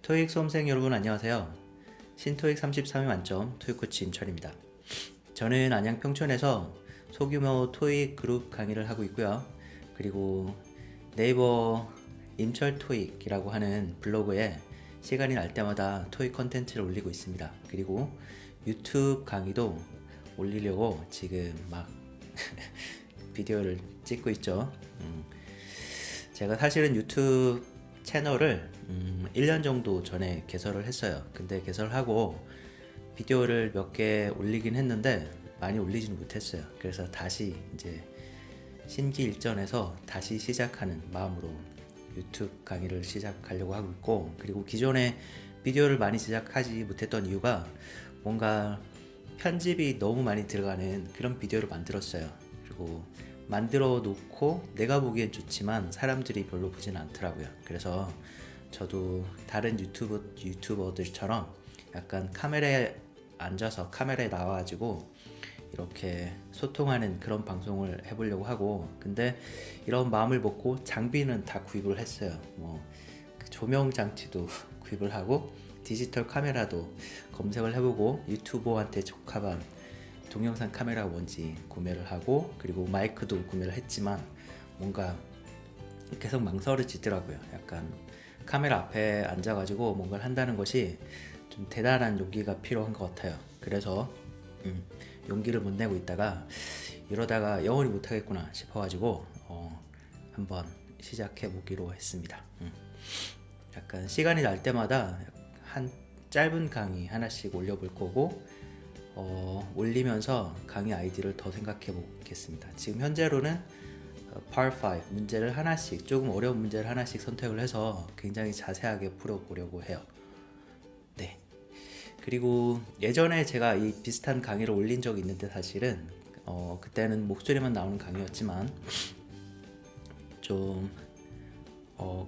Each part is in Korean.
토익 수험생 여러분 안녕하세요. 신토익 33회 만점 토익 코치 임철입니다. 저는 안양 평촌에서 소규모 토익 그룹 강의를 하고 있고요. 그리고 네이버 임철 토익이라고 하는 블로그에 시간이 날 때마다 토익 컨텐츠를 올리고 있습니다. 그리고 유튜브 강의도 올리려고 지금 막 비디오를 찍고 있죠. 제가 사실은 유튜브 채널을 1년 정도 전에 개설을 했어요. 근데 개설하고 비디오를 몇 개 올리긴 했는데 많이 올리지는 못했어요. 그래서 다시 이제 신기일전에서 다시 시작하는 마음으로 유튜브 강의를 시작하려고 하고 있고, 그리고 기존에 비디오를 많이 제작하지 못했던 이유가 뭔가 편집이 너무 많이 들어가는 그런 비디오를 만들었어요. 그리고 만들어 놓고 내가 보기엔 좋지만 사람들이 별로 보진 않더라고요. 그래서 저도 다른 유튜버들처럼 약간 카메라에 앉아서 카메라에 나와가지고 이렇게 소통하는 그런 방송을 해보려고 하고, 근데 이런 마음을 먹고 장비는 다 구입을 했어요. 그 조명 장치도 구입을 하고 디지털 카메라도 검색을 해보고 유튜버한테 적합한 동영상 카메라가 뭔지 구매를 하고, 그리고 마이크도 구매를 했지만 뭔가 계속 망설여지더라고요. 약간 카메라 앞에 앉아가지고 뭔가를 한다는 것이 좀 대단한 용기가 필요한 것 같아요. 그래서 용기를 못 내고 있다가 이러다가 영원히 못하겠구나 싶어가지고 한번 시작해 보기로 했습니다. 약간 시간이 날 때마다 한 짧은 강의 하나씩 올려볼 거고, 올리면서 강의 아이디를 더 생각해 보겠습니다. 지금 현재로는 Part 5 문제를 하나씩, 조금 어려운 문제를 하나씩 선택을 해서 굉장히 자세하게 풀어보려고 해요. 네. 그리고 예전에 제가 이 비슷한 강의를 올린 적이 있는데, 사실은 그때는 목소리만 나오는 강의였지만 좀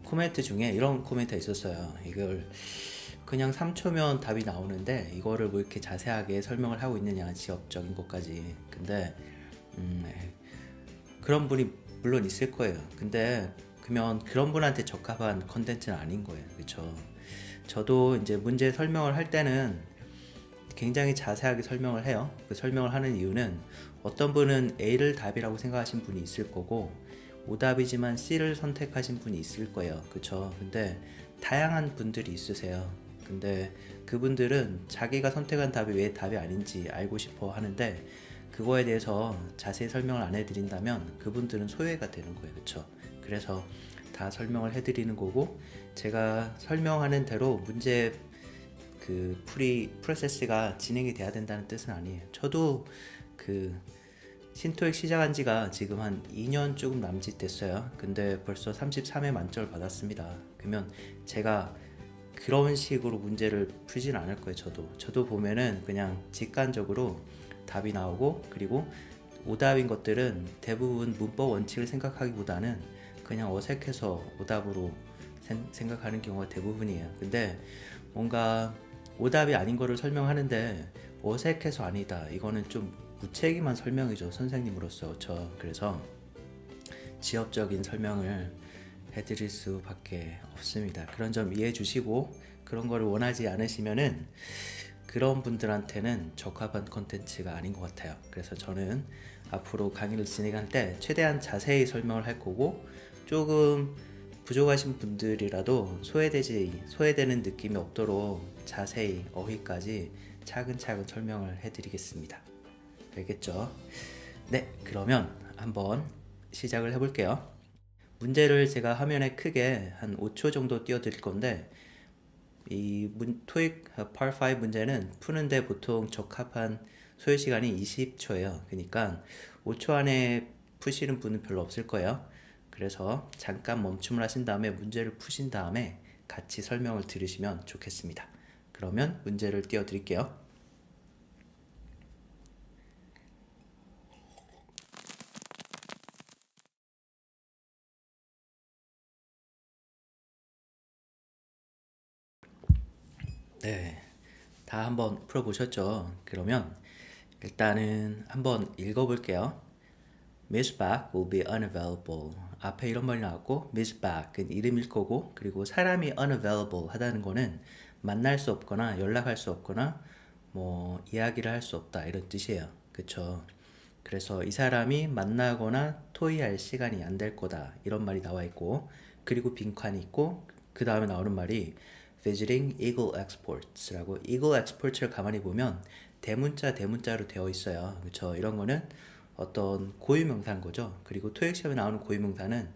코멘트 중에 이런 코멘트가 있었어요. 이걸 그냥 3초면 답이 나오는데 이거를 뭐 이렇게 자세하게 설명을 하고 있느냐, 지역적인 것까지. 근데 그런 분이 물론 있을 거예요. 근데 그러면 그런 분한테 적합한 컨텐츠는 아닌 거예요. 그렇죠? 저도 이제 문제 설명을 할 때는 굉장히 자세하게 설명을 해요. 그 설명을 하는 이유는 어떤 분은 A를 답이라고 생각하신 분이 있을 거고, 오답이지만 C를 선택하신 분이 있을 거예요. 그쵸? 근데 다양한 분들이 있으세요. 근데 그분들은 자기가 선택한 답이 왜 답이 아닌지 알고 싶어 하는데, 그거에 대해서 자세히 설명을 안 해드린다면 그분들은 소외가 되는 거예요. 그쵸? 그래서 다 설명을 해드리는 거고, 제가 설명하는 대로 문제 그 프로세스가 진행이 돼야 된다는 뜻은 아니에요. 저도 그 신토익 시작한 지가 지금 한 2년 조금 남짓 됐어요. 근데 벌써 33회 만점을 받았습니다. 그러면 제가 그런 식으로 문제를 풀지는 않을 거예요. 저도 보면은 그냥 직관적으로 답이 나오고, 그리고 오답인 것들은 대부분 문법 원칙을 생각하기보다는 그냥 어색해서 오답으로 생각하는 경우가 대부분이에요. 근데 뭔가 오답이 아닌 거를 설명하는데 어색해서 아니다, 이거는 좀 무책임한 설명이죠, 선생님으로서. 그래서 지엽적인 설명을 해드릴 수밖에 없습니다. 그런 점 이해해 주시고, 그런 거를 원하지 않으시면은 그런 분들한테는 적합한 컨텐츠가 아닌 것 같아요. 그래서 저는 앞으로 강의를 진행할 때 최대한 자세히 설명을 할 거고, 조금 부족하신 분들이라도 소외되는 느낌이 없도록 자세히 어휘까지 차근차근 설명을 해드리겠습니다. 알겠죠? 네, 그러면 한번 시작을 해볼게요. 문제를 제가 화면에 크게 한 5초 정도 띄워드릴 건데, 이 토익 Part 5 문제는 푸는데 보통 적합한 소요 시간이 20초예요. 그러니까 5초 안에 푸시는 분은 별로 없을 거예요. 그래서 잠깐 멈춤을 하신 다음에 문제를 푸신 다음에 같이 설명을 들으시면 좋겠습니다. 그러면 문제를 띄워드릴게요. 네, 다 한번 풀어보셨죠? 그러면 일단은 한번 읽어볼게요. Miss Park will be unavailable 앞에 이런 말이 나왔고 miss back은 이름일 거고 그리고 사람이 unavailable 하다는 거는 만날 수 없거나 연락할 수 없거나 뭐 이야기를 할 수 없다 이런 뜻이에요. 그쵸? 그래서 이 사람이 만나거나 토의할 시간이 안 될 거다 이런 말이 나와 있고 그리고 빈칸이 있고 그 다음에 나오는 말이 visiting Eagle Exports라고 Eagle Exports를 가만히 보면 대문자로 되어 있어요. 그쵸? 이런 거는 어떤 고유명사인 거죠. 그리고 토익 시험에 나오는 고유명사는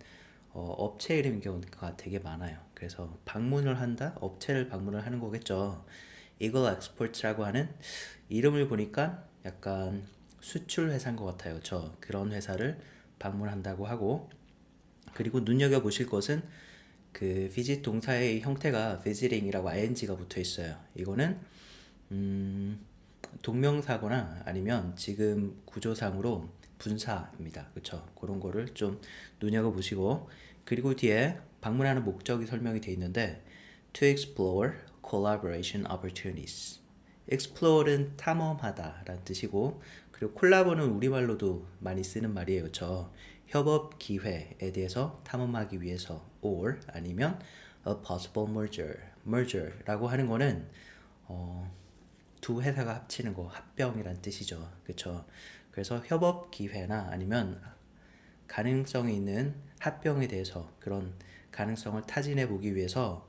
업체 이름인 경우가 되게 많아요. 그래서 방문을 한다, 업체를 방문을 하는 거겠죠. Eagle Exports라고 하는 이름을 보니까 약간 수출 회사인 것 같아요. 저 그런 회사를 방문한다고 하고 그리고 눈여겨 보실 것은 그 visit 동사의 형태가 visiting이라고 ing가 붙어 있어요. 이거는 동명사거나 아니면 지금 구조상으로 분사입니다. 그쵸? 그런 거를 좀 눈여겨 보시고 그리고 뒤에 방문하는 목적이 설명이 되어 있는데 to explore collaboration opportunities. explore는 탐험하다 라는 뜻이고 그리고 콜라보는 우리말로도 많이 쓰는 말이에요. 그쵸? 협업 기회에 대해서 탐험하기 위해서 or 아니면 a possible merger라고 하는 거는 두 회사가 합치는 거 합병이란 뜻이죠. 그렇죠? 그래서 협업 기회나 아니면 가능성이 있는 합병에 대해서 그런 가능성을 타진해 보기 위해서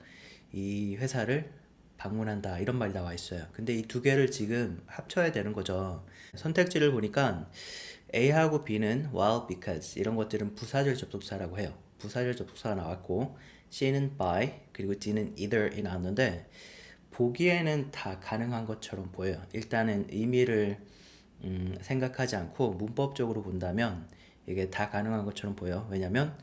이 회사를 방문한다 이런 말이 나와 있어요. 근데 이 두 개를 지금 합쳐야 되는 거죠. 선택지를 보니까 A하고 B는 while, because 이런 것들은 부사절 접속사라고 해요. 부사절 접속사가 나왔고 C는 by 그리고 D는 either이 나왔는데 보기에는 다 가능한 것처럼 보여요. 일단은 의미를 생각하지 않고 문법적으로 본다면 이게 다 가능한 것처럼 보여. 왜냐면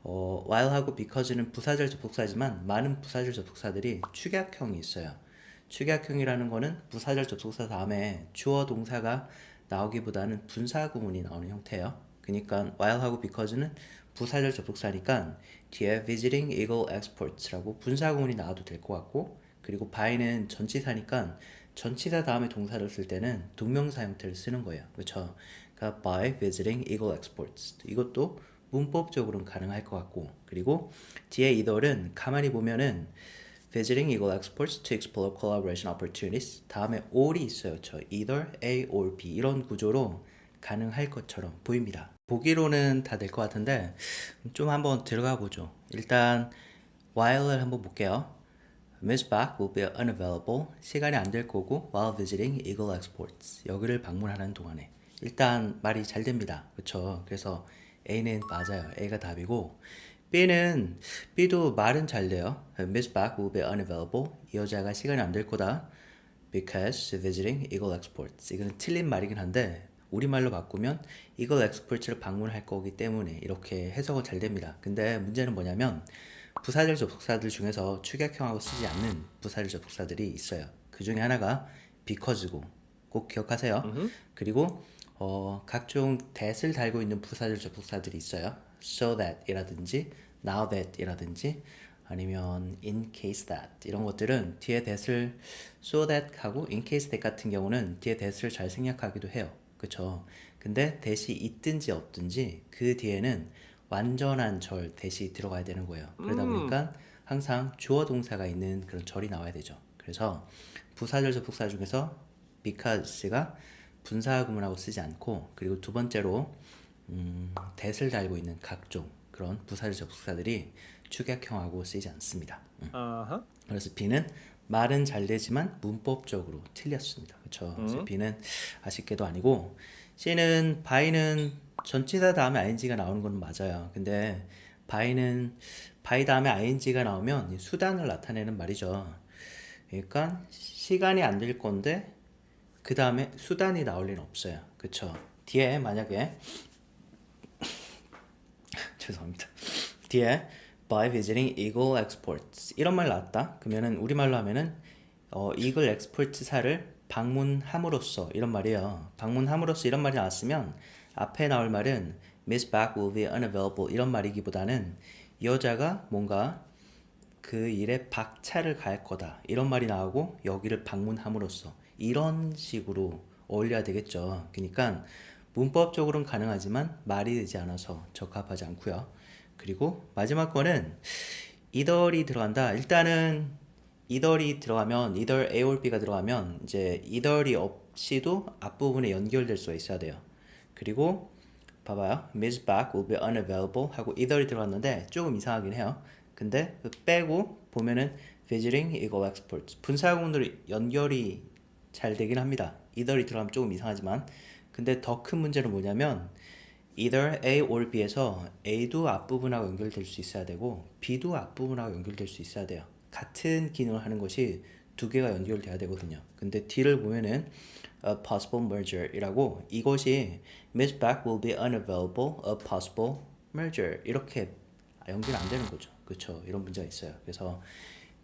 while하고 because는 부사절 접속사지만 많은 부사절 접속사들이 축약형이 있어요. 축약형이라는 거는 부사절 접속사 다음에 주어 동사가 나오기보다는 분사 구문이 나오는 형태예요. 그러니까 while하고 because는 부사절 접속사니까 뒤에 visiting Eagle Exports라고 분사 구문이 나와도 될 것 같고 그리고 by는 전치사니까 전치사 다음에 동사를 쓸 때는 동명사 형태를 쓰는 거예요. 그렇죠? 그러니까 by visiting Eagle Exports 이것도 문법적으로는 가능할 것 같고 그리고 뒤에 either는 가만히 보면은 visiting Eagle Exports to explore collaboration opportunities 다음에 or이 있어요. 그렇죠? either A or B 이런 구조로 가능할 것처럼 보입니다. 보기로는 다 될 것 같은데 좀 한번 들어가 보죠. 일단 while을 한번 볼게요. Miss Park will be unavailable. 시간이 안 될 거고 while visiting Eagle Exports. 여기를 방문하는 동안에 일단 말이 잘 됩니다. 그렇죠? 그래서 A는 맞아요. A가 답이고 B도 말은 잘 돼요. Miss Park will be unavailable. 이 여자가 시간이 안 될 거다. Because visiting Eagle Exports. 이거는 틀린 말이긴 한데 우리말로 바꾸면 Eagle Exports를 방문할 거기 때문에 이렇게 해석은 잘 됩니다. 근데 문제는 뭐냐면 부사절 접속사들 중에서 축약형하고 쓰지 않는 부사절 접속사들이 있어요. 그 중에 하나가 because고 꼭 기억하세요. 그리고 각종 that을 달고 있는 부사절 접속사들이 있어요. so that 이라든지 now that 이라든지 아니면 in case that 이런 것들은 뒤에 that을 so that 하고 in case that 같은 경우는 뒤에 that을 잘 생략하기도 해요. 그쵸? 근데 that이 있든지 없든지 그 뒤에는 완전한 절 대시 들어가야 되는 거예요. 그러다 보니까 항상 주어 동사가 있는 그런 절이 나와야 되죠. 그래서 부사절 접속사 중에서 because가 분사 구문하고 쓰지 않고 그리고 두 번째로 that을 달고 있는 각종 그런 부사절 접속사들이 축약형하고 쓰이지 않습니다. 그래서 B는 말은 잘 되지만 문법적으로 틀렸습니다. 그렇죠? 그래서 B는 아쉽게도 아니고 C는 by는 전치사 다음에 ing가 나오는 건 맞아요. 근데 by 다음에 ing가 나오면 수단을 나타내는 말이죠. 그러니까 시간이 안 될 건데 그 다음에 수단이 나올 리는 없어요. 그쵸? 뒤에 만약에 죄송합니다. 뒤에 by visiting Eagle Exports 이런 말 나왔다. 그러면은 우리말로 하면은 Eagle Exports사를 방문함으로써 이런 말이에요. 방문함으로써 이런 말이 나왔으면 앞에 나올 말은 Miss Back will be unavailable 이런 말이기보다는 이 여자가 뭔가 그 일에 박차를 가할 거다 이런 말이 나오고 여기를 방문함으로써 이런 식으로 어울려야 되겠죠. 그러니까 문법적으로는 가능하지만 말이 되지 않아서 적합하지 않고요. 그리고 마지막 거는 either이 들어간다. 일단은 either이 들어가면 either A or B가 들어가면 이제 either이 없이도 앞부분에 연결될 수가 있어야 돼요. 그리고 봐봐요. Miss Park will be unavailable 하고 either이 들어갔는데 조금 이상하긴 해요. 근데 그 빼고 보면은 visiting Eagle Exports 분사구문으로 연결이 잘 되긴 합니다. either이 들어가면 조금 이상하지만 근데 더 큰 문제는 뭐냐면 either A or B에서 A도 앞부분하고 연결될 수 있어야 되고 B도 앞부분하고 연결될 수 있어야 돼요. 같은 기능을 하는 것이 두 개가 연결돼야 되거든요. 근데 D를 보면은 a possible merger 이라고 이것이 Miss Back will be unavailable a possible merger 이렇게 연결 안 되는 거죠. 그렇죠? 이런 문제가 있어요. 그래서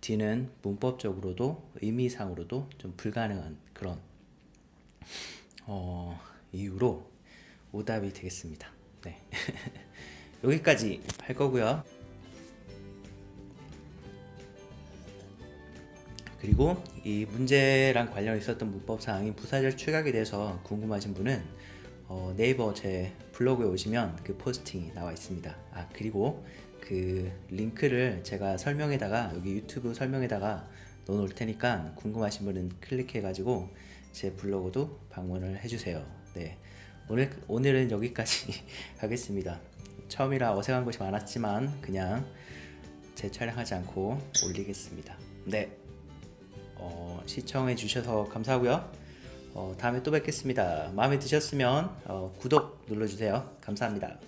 D는 문법적으로도 의미상으로도 좀 불가능한 그런 이유로 오답이 되겠습니다. 네. 여기까지 할 거고요. 그리고 이 문제랑 관련 있었던 문법 사항인 부사절 축약에 대해서 궁금하신 분은 네이버 제 블로그에 오시면 그 포스팅이 나와 있습니다. 아 그리고 그 링크를 제가 설명에다가 여기 유튜브 설명에다가 넣어 놓을 테니까 궁금하신 분은 클릭해 가지고 제 블로그도 방문을 해주세요. 네. 오늘은 여기까지 하겠습니다. 처음이라 어색한 것이 많았지만 그냥 재촬영하지 않고 올리겠습니다. 네. 시청해 주셔서 감사하고요. 다음에 또 뵙겠습니다. 마음에 드셨으면 구독 눌러주세요. 감사합니다.